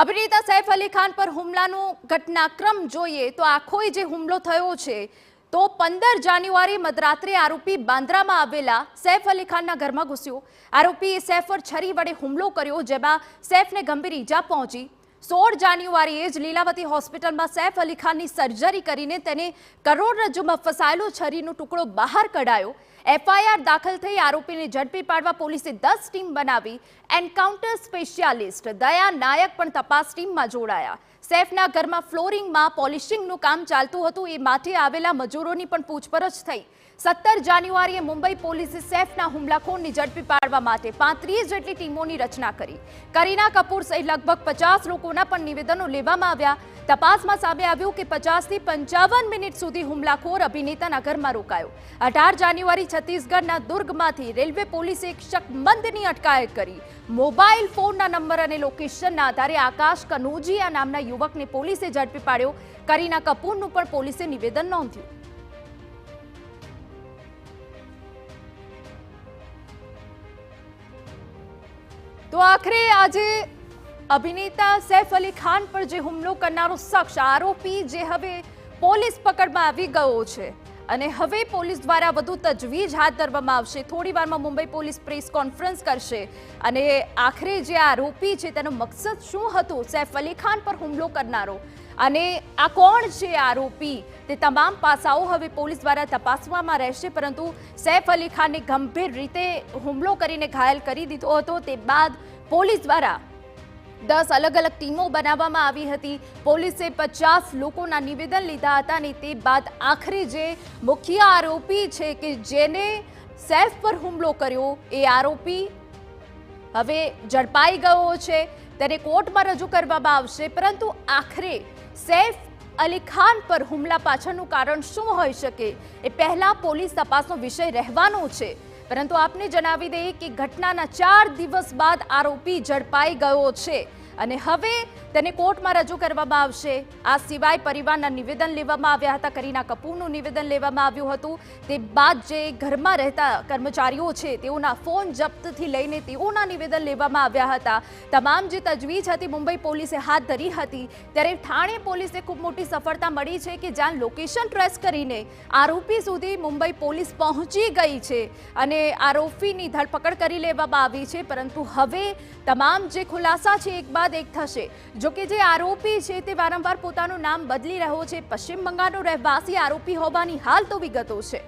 અભિનેતા સૈફ અલી ખાન પર હુમલાનો ઘટનાક્રમ જોઈએ તો આખો જે હુમલો થયો છે તો 15 જાન્યુઆરી મધરાત્રે આરોપી બાંદ્રામાં આવેલા સૈફ અલી ખાનના ઘરમાં ઘૂસ્યો। આરોપીએ સૈફ પર છરી વડે હુમલો કર્યો, જેમાં સૈફને ગંભીર ઈજા પહોંચી। 16 જાન્યુઆરીએ જ લીલાવતી હોસ્પિટલમાં સૈફ અલી ખાનની સર્જરી કરીને તેને કરોડરજ્જુમાં ફસાયેલો છરીનો ટુકડો બહાર કઢાયો। એફઆઈઆર દાખલ થઈ આરોપીને ઝડપી પાડવા પોલીસે 10 ટીમ બનાવી। એન્કાઉન્ટર સ્પેશિયાલિસ્ટ દયા નાયક પણ તપાસ ટીમમાં જોડાયા। સૈફના ઘરમાં ફ્લોરિંગમાં પોલિશિંગનું કામ ચાલતું હતું, એ માટે આવેલા મજૂરોની પણ પૂછપરછ થઈ। 17 જાન્યુઆરીએ મુંબઈ પોલીસે સૈફના હુમલાખોરને ઝડપી પાડવા માટે 35 જેટલી ટીમોની રચના કરી। કરીના કપૂર સહિત લગભગ 50 લોકોના પણ નિવેદનો લેવામાં આવ્યા। તપાસમાં સામે આવ્યું કે 50 થી 55 મિનિટ સુધી હુમલાખોર અભિનેતાના ઘરમાં રોકાયો। 18 જાન્યુઆરી છત્તીસગઢના દુર્ગમાંથી રેલવે પોલીસે એક શકમંદની અટકાયત કરી। મોબાઈલ ફોનના નંબર અને લોકેશનના આધારે આકાશ કનોજિયા નામના યુવકને પોલીસે ઝડપી પાડ્યો। કરીના કપૂરનું પણ પોલીસે નિવેદન નોંધ્યું। તો આખરે આજે અભિનેતા સૈફ અલી ખાન પર જે હુમલો કરનારો શખ્સ આરોપી જે હવે પોલીસ પકડમાં આવી ગયો છે અને હવે પોલીસ દ્વારા વધુ તજવીજ હાથ ધરવામાં આવશે। થોડી વારમાં મુંબઈ પોલીસ પ્રેસ કોન્ફરન્સ કરશે અને આખરે જે આરોપી છે તેનો મકસદ શું હતો, સૈફ અલી ખાન પર હુમલો કરનારો, અને આ કોણ છે આરોપી, તે તમામ પાસાઓ હવે પોલીસ દ્વારા તપાસવામાં રહેશે। પરંતુ સૈફ અલી ખાનને ગંભીર રીતે હુમલો કરીને ઘાયલ કરી દીધો હતો। તે બાદ પોલીસ દ્વારા 10 અલગ અલગ ટીમો બનાવવામાં આવી હતી। પોલીસે 50 લોકોના નિવેદન લીધા હતા અને તે બાદ આખરે જે મુખ્ય આરોપી છે કે જેને સૈફ પર હુમલો કર્યો, એ આરોપી હવે ઝડપાઈ ગયો છે, તેને કોર્ટમાં રજૂ કરવામાં આવશે। પરંતુ આખરે સૈફ અલી ખાન પર હુમલા પાછળનું કારણ શું હોઈ શકે, એ પહેલા પોલીસ તપાસનો વિષય રહેવાનો છે। પરંતુ આપને જણાવી દઈએ કે ઘટનાના 4 દિવસ બાદ આરોપી ઝડપાઈ ગયો છે અને હવે તેને કોર્ટમાં રજૂ કરવામાં આવશે। આ સિવાય પરિવારના નિવેદન લેવામાં આવ્યા હતા। કરીના કપૂરનું નિવેદન લેવામાં આવ્યું હતું। તે બાદ જે ઘરમાં રહેતા કર્મચારીઓ છે તેઓના ફોન જપ્તથી લઈને તેઓના નિવેદન લેવામાં આવ્યા હતા। તમામ જે તજવીજ હતી મુંબઈ પોલીસે હાથ ધરી હતી, ત્યારે ઠાણે પોલીસે ખૂબ મોટી સફળતા મળી છે કે જ્યાં લોકેશન ટ્રેસ કરીને આરોપી સુધી મુંબઈ પોલીસ પહોંચી ગઈ છે અને આરોપીની ધરપકડ કરી લેવામાં આવી છે। પરંતુ હવે તમામ જે ખુલાસા છે એક બાદ એક થશે। જો કે જે આરોપી છે તે વારંવાર પોતાનું નામ બદલી રહ્યો છે। પશ્ચિમ બંગાળનો રહેવાસી આરોપી હોવાની હાલ તો વિગતો છે।